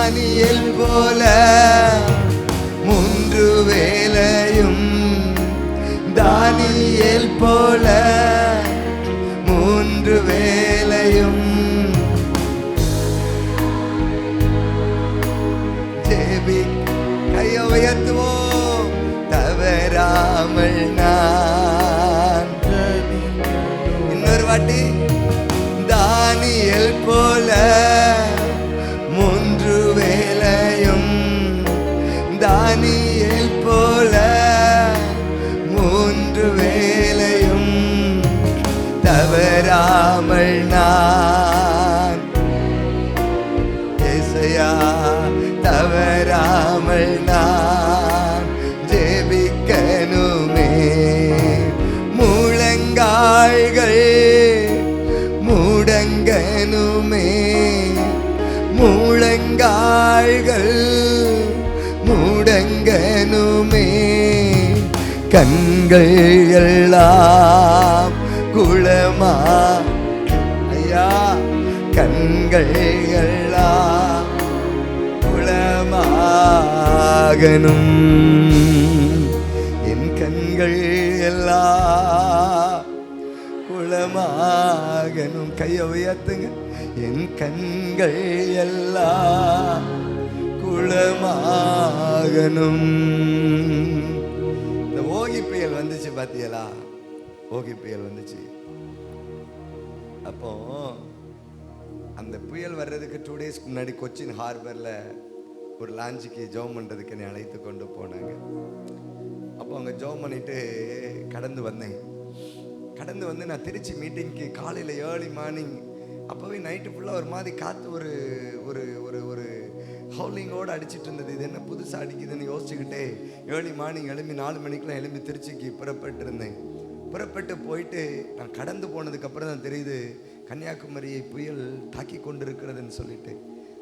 தானியேல் போல 3 வேளையும், தானியேல் போல 3 வேளையும் ஜெபி கையை உயர்த்துவோம். தவறாமல் நான் இன்னொரு வாட்டி தானியேல் போல 3 வேளையும், தானியேல் போல 3 வேளையும் தவறாமல் நான் ஏசையா தவறாமல் நான் ஜெபிக்கணுமே. முழங்கால்கள் முடங்கனுமே, முழங்கால்கள் முடங்கனுமே. கண்கள் எல்லாம் குளமா ஐயா, கண்கள் எல்லாம் குளமாகணும். என் கண்கள் எல்லாம் குளமாகணும். கையை உயர்த்துங்க. என் கண்கள் எல்லாம் குளமாகணும். இந்த ஓகி புயல் வந்துச்சு பாத்தியலா? ஓகி புயல் வந்துச்சு. அப்போ அந்த புயல் வர்றதுக்கு 2 days முன்னாடி கொச்சின் ஹார்பர்ல ஒரு லாஞ்சுக்கு ஜெபம் பண்றதுக்கு என்னை அழைத்து கொண்டு போனாங்க. அப்போ அங்கே ஜெபம் பண்ணிட்டு கடந்து வந்தேன். கடந்து வந்து நான் திருச்சி மீட்டிங்க்கு காலையில் ஏர்லி மார்னிங், அப்போவே நைட்டு ஃபுல்லாக ஒரு மாதிரி காற்று ஒரு ஒரு ஒரு ஒரு ஹவுலிங்கோடு அடிச்சிட்டு இருந்தது. இது என்ன புதுசாக அடிக்குதுன்னு யோசிச்சுக்கிட்டே ஏர்லி மார்னிங் எழும்பி 4 மணிக்கெலாம் எழும்பி திருச்சிக்கு புறப்பட்டு இருந்தேன். புறப்பட்டு போயிட்டு நான் கடந்து போனதுக்கப்புறம் தான் தெரியுது கன்னியாகுமரியை புயல் தாக்கி கொண்டு இருக்கிறதுன்னு சொல்லிட்டு.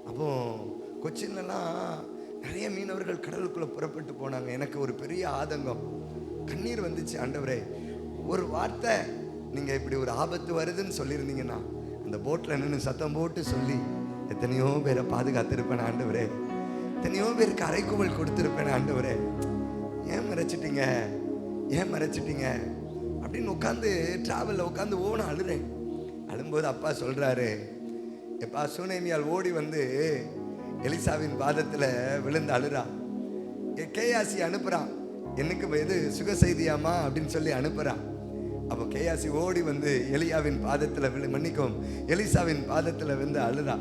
அப்போ கொச்சின்லாம் நிறைய மீனவர்கள் கடலுக்குள்ளே புறப்பட்டு போனாங்க. எனக்கு ஒரு பெரிய ஆதங்கம், கண்ணீர் வந்துச்சு. ஆண்டவரே, ஒரு வார்த்தை நீங்கள் இப்படி ஒரு ஆபத்து வருதுன்னு சொல்லியிருந்தீங்கன்னா அந்த போட்டில் நின்று சத்தம் போட்டு சொல்லி எத்தனையோ பேரை பாதுகாத்திருப்பேன் ஆண்டவரே, எத்தனையோ பேருக்கு அரைக்குவல் கொடுத்துருப்பேன் ஆண்டவரே. ஏன் மறைச்சிட்டீங்க, ஏன் மறைச்சிட்டீங்க அப்படின்னு உட்காந்து டிராவலில் உட்காந்து ஓன அழுறேன். அழும்போது அப்பா சொல்கிறாரு, எப்பா சூனேமியால் ஓடி வந்து எலிசாவின் பாதத்தில் விழுந்து அழுறா. கேயாசி அனுப்புகிறான், எனக்கு எது சுக செய்தியாமா அப்படின்னு சொல்லி அனுப்புகிறான். அப்போ கேயாசி ஓடி வந்து எலியாவின் பாதத்தில் மன்னிக்கும் எலிசாவின் பாதத்தில் வந்து அழுறா.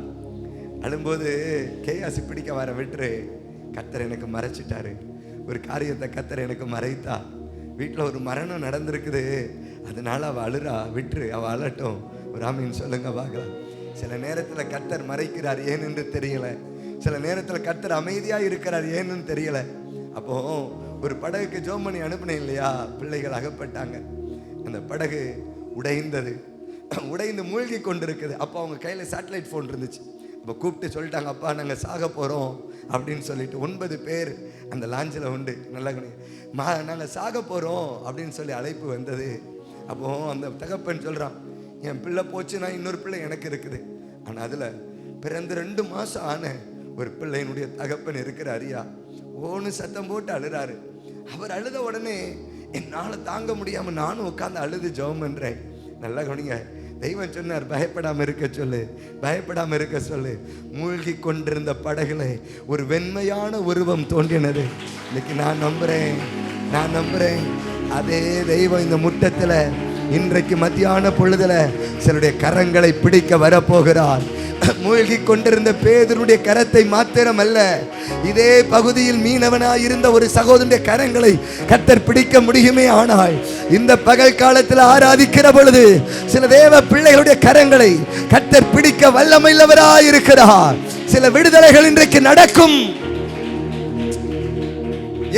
அழும்போது கேயாசி பிடிக்க வர விட்டுரு, கர்த்தர் எனக்கு மறைச்சிட்டாரு, ஒரு காரியத்தை கர்த்தர் எனக்கு மறைத்தா, வீட்டில் ஒரு மரணம் நடந்திருக்குது, அதனால அவள் அழுறா, விட்டுரு, அவள் அழட்டும். ஒரு ஆமீன் சொல்லுங்க பார்க்கலாம். சில நேரத்தில் கர்த்தர் மறைக்கிறார், ஏன்னு தெரியல. சில நேரத்தில் கர்த்தர் அமைதியாக இருக்கிறார், ஏன்னு தெரியல. அப்போ ஒரு படகுக்கு ஜெபம் பண்ணி அனுப்பினேன் இல்லையா, பிள்ளைகள் அகப்பட்டாங்க. அந்த படகு உடைந்தது, உடைந்து மூழ்கி கொண்டு இருக்குது. அப்போ அவங்க கையில் சேட்டலைட் ஃபோன் இருந்துச்சு. அப்போ கூப்பிட்டு சொல்லிட்டாங்க, அப்பா நாங்கள் சாக போகிறோம் அப்படின்னு சொல்லிட்டு 9 பேர் அந்த லாஞ்சில் உண்டு. நல்லா நாங்கள் சாக போகிறோம் அப்படின்னு சொல்லி அழைப்பு வந்தது. அப்போ அந்த தகப்பன் சொல்கிறான், என் பிள்ளை போச்சுன்னா இன்னொரு பிள்ளை எனக்கு இருக்குது, ஆனால் அதில் பிறந்து 2 மாதம் ஆன ஒரு பிள்ளையினுடைய தகப்பன் இருக்கிற அறியா ஓன்னு சத்தம் போட்டு அழுறாரு. அவர் அழுத உடனே என்னால் தாங்க முடியாமல் நானும் உட்காந்து அழுது ஜெபம் பண்ணுறேன். நல்லா கவனிங்க, தெய்வம் சொன்னார், பயப்படாமல் இருக்க சொல்லு, பயப்படாமல் இருக்க சொல்லு. மூழ்கி கொண்டிருந்த படகுல ஒரு வெண்மையான உருவம் தோன்றினது. இன்னைக்கு நான் நம்புறேன் அதே தெய்வம் இந்த முற்றத்தில் இன்றைக்கு மத்தியான பொழுதுல சிலருடைய கரங்களை பிடிக்க வரப்போகிறார். மூழ்கி கொண்டிருந்த பேதுருடைய கரத்தை மாத்திரம் அல்ல, இதே பகுதியில் மீனவனாய் இருந்த ஒரு சகோதரனுடைய கரங்களை கர்த்தர் பிடிக்க முடியுமே. ஆனால் இந்த பகல் காலத்தில் ஆராதிக்கிற பொழுது சில தேவ பிள்ளைகளுடைய கரங்களை கர்த்தர் பிடிக்க வல்லமையுள்ளவராய் இருக்கிறார். சில விடுதலைகள் இன்றைக்கு நடக்கும்.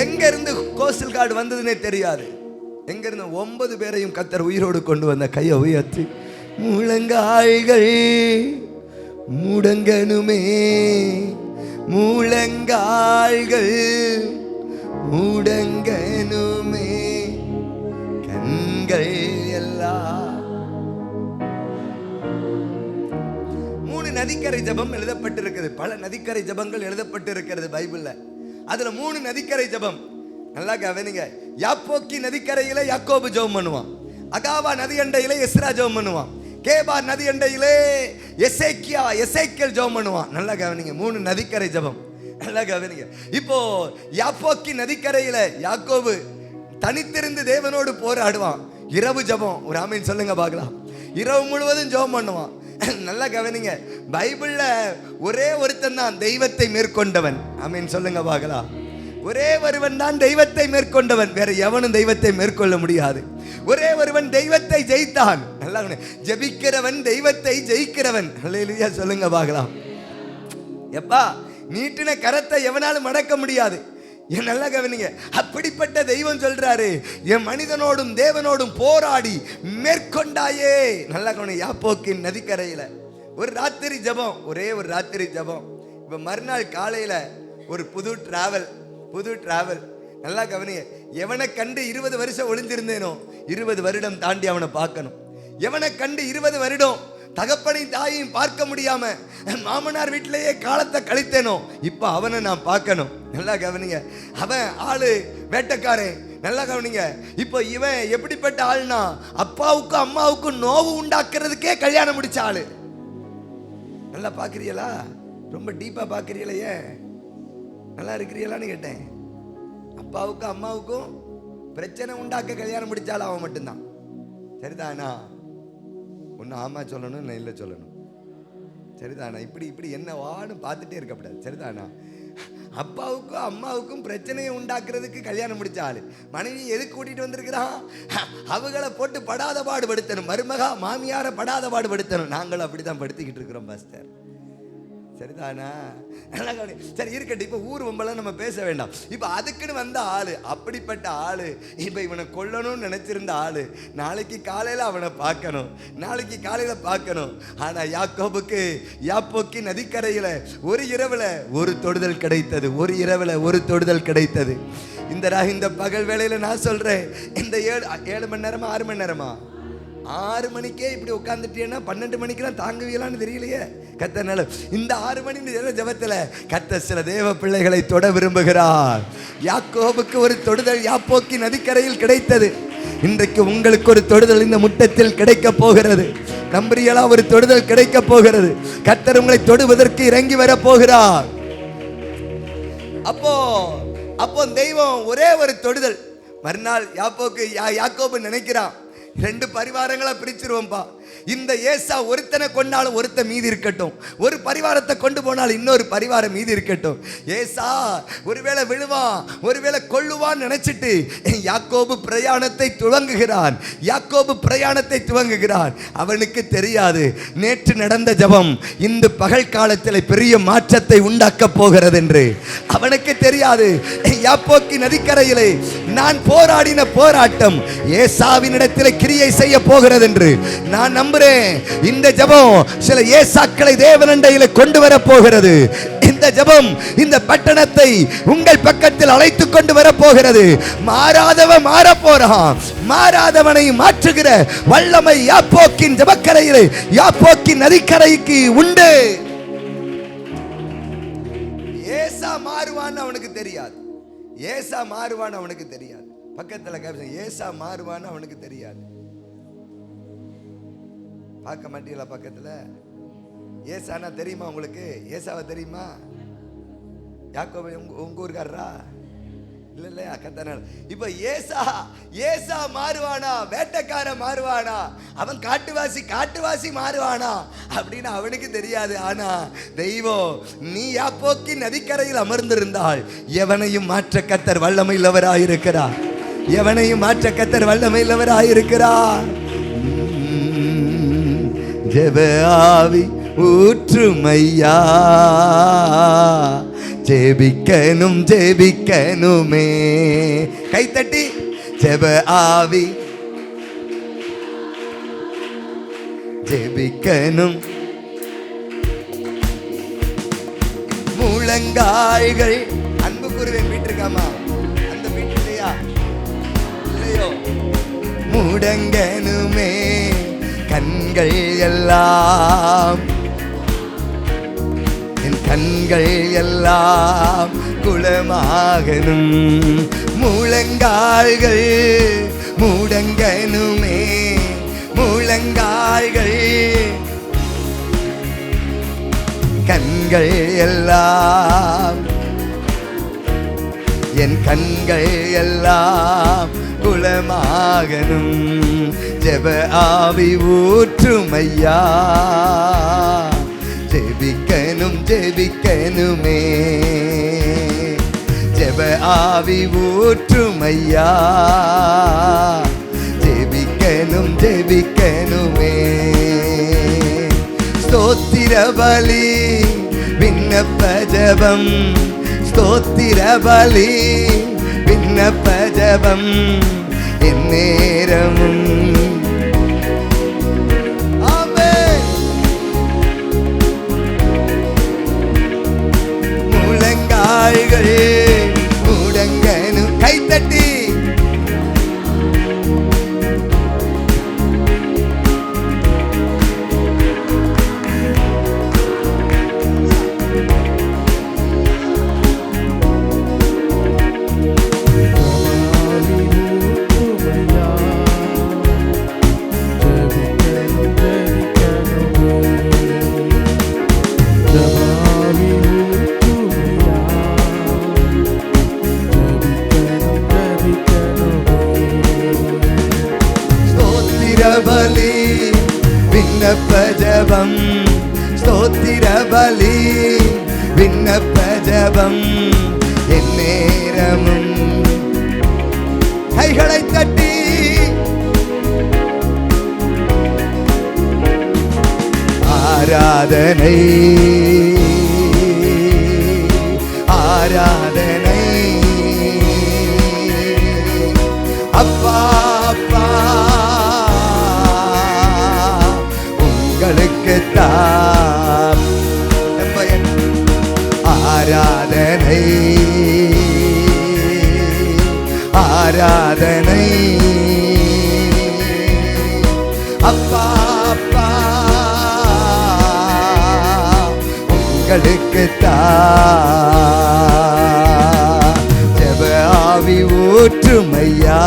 எங்க இருந்து கோஸ்டல் கார்டு வந்ததுன்னே தெரியாது. எங்க இருந்து 9 பேரையும் கர்த்தர் உயிரோடு கொண்டு வந்த கையை உயர்த்தி, முழங்கால்கள் முடங்கனுமே, முழங்கால்கள் முடங்கனுமே, கண்கள் எல்லாம் நதிக்கரை ஜெபம் எழுதப்பட்டிருக்கிறது. பல நதிக்கரை ஜெபங்கள் எழுதப்பட்டிருக்கிறது பைபிள்ல. அதுல 3 நதிக்கரை ஜெபம். நல்லா கவனிங்க. யாப்போக்கி நதிக்கரையில யாக்கோபு ஜெபம் பண்ணுவான். அகாவா நதி அண்டையிலே எஸ்ரா ஜெபம் பண்ணுவான். கேபார் நதி அண்டையிலே எசேக்கியேல் ஜெபம் பண்ணுவான். நல்லா கவனிங்க. 3 நதிக்கரை ஜெபம். நல்லா கவனிங்க. இப்போ யாப்போக்கி நதிக்கரையில யாக்கோபு தனித்திருந்து தேவனோடு போராடுவான். இரவு ஜெபம். ஒரு ஆமீன் சொல்லுங்க பார்க்கலாம். இரவு முழுவதும் ஜெபம் பண்ணுவான். நல்லா கவனிங்க. பைபிள்ல ஒரே ஒருத்தன் தான் தெய்வத்தை மேற்கொண்டவன். ஆமீன் சொல்லுங்க பார்க்கலாம். ஒரே ஒருவன் தான் தெய்வத்தை மேற்கொண்டவன். வேற எவனும் தெய்வத்தை மேற்கொள்ள முடியாது. ஒரே ஒருவன் தெய்வத்தை ஜெயித்தான். நல்லா ஜெபிக்கிறவன் தெய்வத்தை ஜெயிக்கிறவன். அல்லேலூயா சொல்லுங்க பார்க்கலாம். எப்பா நீட்டின கரத்தை எவனாலும் மடக்க முடியாது. நல்லா கவனிங்க. அப்படிப்பட்ட தெய்வம் சொல்றாரு, என் மனிதனோடும் தேவனோடும் போராடி மேற்கொண்டாயே. நல்லா கவனிங்க. யாப்போக்கின் நதிக்கரையில ஒரு ராத்திரி ஜெபம். ஒரே ஒரு ராத்திரி ஜெபம். இப்ப மறுநாள் காலையில ஒரு புது டிராவல். நல்லா கவனிங்க. எவனை கண்டு 20 வருஷம் ஒளிஞ்சிருந்தேனோ 20 வருடம் தாண்டி அவனை பார்க்கணும். எவனை கண்டு 20 வருடம் தகப்பனையும் தாயையும் பார்க்க முடியாம மாமனார் வீட்டிலேயே காலத்தை கழித்தேனோ இப்ப அவனை நான் பார்க்கணும். நல்லா கவனிங்க. அவன் ஆளு வேட்டைக்காரன். நல்லா கவனிங்க. இப்போ இவன் எப்படிப்பட்ட ஆள்னா அப்பாவுக்கும் அம்மாவுக்கும் நோவு உண்டாக்குறதுக்கே கல்யாணம் முடிச்ச ஆளு. நல்லா பாக்குறீங்களா? ரொம்ப டீப்பா பாக்குறீங்களே? நல்லா இருக்கிறீங்களான்னு கேட்டேன். அப்பாவுக்கும் அம்மாவுக்கும் பிரச்சனை உண்டாக்க கல்யாணம் முடிச்சாலும் அவன் மட்டும்தான். சரிதானா? ஒன்று ஆமா சொல்லணும், இல்லை இல்லை சொல்லணும். சரிதானா? இப்படி என்ன வான்னு பார்த்துட்டே இருக்கக்கூடாது. சரிதானா? அப்பாவுக்கும் அம்மாவுக்கும் பிரச்சனையை உண்டாக்குறதுக்கு கல்யாணம் முடிச்ச ஆளு மனைவி எதுக்கு கூட்டிட்டு வந்திருக்கிறான்? அவங்களை போட்டு படாத பாடுபடுத்தணும். மருமகா மாமியாரை படாத பாடுபடுத்தணும். நாங்களும் அப்படிதான் படுத்திக்கிட்டு இருக்கிறோம் பாஸ்டர். சரிதானா? சரி இருக்கட்டும். இப்ப ஊர் வம்பெல்லாம் நம்ம பேச வேண்டாம். இப்ப அதுக்குன்னு வந்த ஆளு, அப்படிப்பட்ட ஆளு, இப்ப இவனை கொல்லணும்னு நினைச்சிருந்த ஆளு நாளைக்கு காலையில அவனை பார்க்கணும். ஆனா யாப்போக்கி நதிக்கரையில ஒரு இரவுல ஒரு தொடுதல் கிடைத்தது. இந்த பகல் வேளையில நான் சொல்றேன், இந்த 7 மணி நேரமா 6 மணி நேரமா 6 மணிக்கே இப்படி உட்காந்துட்டேன்னா 12 மணிக்கெல்லாம் தாங்குவீங்களான்னு தெரியலையே. கர்த்தர் இந்த 6 மணி ஜெபத்துல கர்த்தர் சில தேவ பிள்ளைகளை தொட விரும்புகிறார். யாக்கோபுக்கு ஒரு தொடுதல் யாப்போக்கி நதிக்கரையில் கிடைத்தது. இன்றைக்கு உங்களுக்கு ஒரு தொடுதல் இந்த முற்றத்தில் கிடைக்க போகிறது. நம்புறீங்களா? ஒரு தொடுதல் கிடைக்க போகிறது. கர்த்தர் உங்களை தொடுவதற்கு இறங்கி வர போகிறார். அப்போ தெய்வம் ஒரே ஒரு தொடுதல். மறுநாள் யாக்கோபு நினைக்கிறான், 2 பரிவாரங்களை பிரிச்சிருவோம்பா. இந்த ஏசா ஒருத்தனை கொண்டாலும் ஒருத்த மீதி இருக்கட்டும், ஒரு பரிவாரத்தை கொண்டு போனால் இன்னொரு பரிவாரம் மீதி இருக்கட்டும். ஏசா ஒருவேளை விழுவான், ஒருவேளை கொள்ளுவான் நினைச்சிட்டு யாக்கோபு பிரயாணத்தை துவங்குகிறான். அவனுக்கு தெரியாது நேற்று நடந்த ஜெபம் இந்த பகல் காலத்தில் பெரிய மாற்றத்தை உண்டாக்க போகிறது என்று. அவனுக்கு தெரியாது யாப்போக்கி நதிக்கரையிலே நான் போராடின போராட்டம் ஏசாவின் இடத்தில் கிரியை செய்ய போகிறது என்று நான் நம்புறேன். இந்த ஜெபம் சில ஏசாக்களை தேவனண்டையில கொண்டு வர போகிறது. இந்த ஜெபம் இந்த பட்டணத்தை உங்கள் பக்கத்தில் அழைத்து கொண்டு வர போகிறது. மாறாதவன் மாற போறான். மாறாதவனை மாற்றுகிற வல்லமை யாப்போக்கின் ஜெபக்கரையிலே, யாப்போக்கின் நதிக்கரைக்கு உண்டு. ஏசா மாறுவான்னு அவனுக்கு தெரியாது. பக்கத்துல ஏசா மாறுவான்னு அவனுக்கு தெரியாது. பார்க்க மாட்டீங்களா? பக்கத்துல ஏசானா தெரியுமா உங்களுக்கு? ஏசாவை தெரியுமா? யாக்கோபு உங்க ஊருக்காரரா? இல்ல அக்கத்தான. இப்ப ஏசா மாறுவானா? வேட்டைக்காரன் மாறுவானா? அவன் காட்டுவாசி மாறுவானா அப்படின்னு அவனுக்கு தெரியாது. ஆனா தெய்வம், நீ யாப்போக்கி நதிக்கரையில் அமர்ந்திருந்தால் எவனையும் மாற்ற கர்த்தர் வல்லமையுள்ளவராயிருக்கிறார். ஜெப ஆவி ஊற்றுமையா, ஜெபிக்கணுமே. கைத்தட்டி ஜெப ஆவி ஜெபிக்கணும். முழங்கால்கள் அன்பு கூறுவேன் வீட்டிருக்காமா? அந்த வீட்டு இல்லையோ? முடங்கனுமே கண்கள் எல்லாம் கண்கள் எல்லாம் குளமாகணும், முழங்கால்கள் முடங்கனுமே, முழங்கால்கள். கண்கள் எல்லாம், என் கண்கள் எல்லாம் குளமாகணும், ஜெப ஆவி ஊற்றும் ஐயா, ஜெபிக்கணும் ஜெபிக்கணுமே, ஜெப ஆவி ஊற்றும் ஐயா, ஜெபிக்கணும் ஜெபிக்கணுமே. ஸ்தோத்திர பலி விண்ணப்ப ஜெபம், ஸ்தோத்திர பலி விண்ணப்ப ஜெபம், எந்நேரமும் முழங்கால்கள் முடங்கனும். கைத்தட்டி பலி விண்ணப்ப ஜெபம், ஸ்தோத்திர பலி விண்ணப்ப ஜெபம், எந்நேரமும். கைகளை தட்டி ஆராதனை ஆராதனை அப்பா அப்பா உங்களுக்குத்தான் ஆராதனை ஆராதனை அப்பா அப்பா உங்களுக்குத்தான் ஜெப ஆவி ஊற்றும் ஐயா,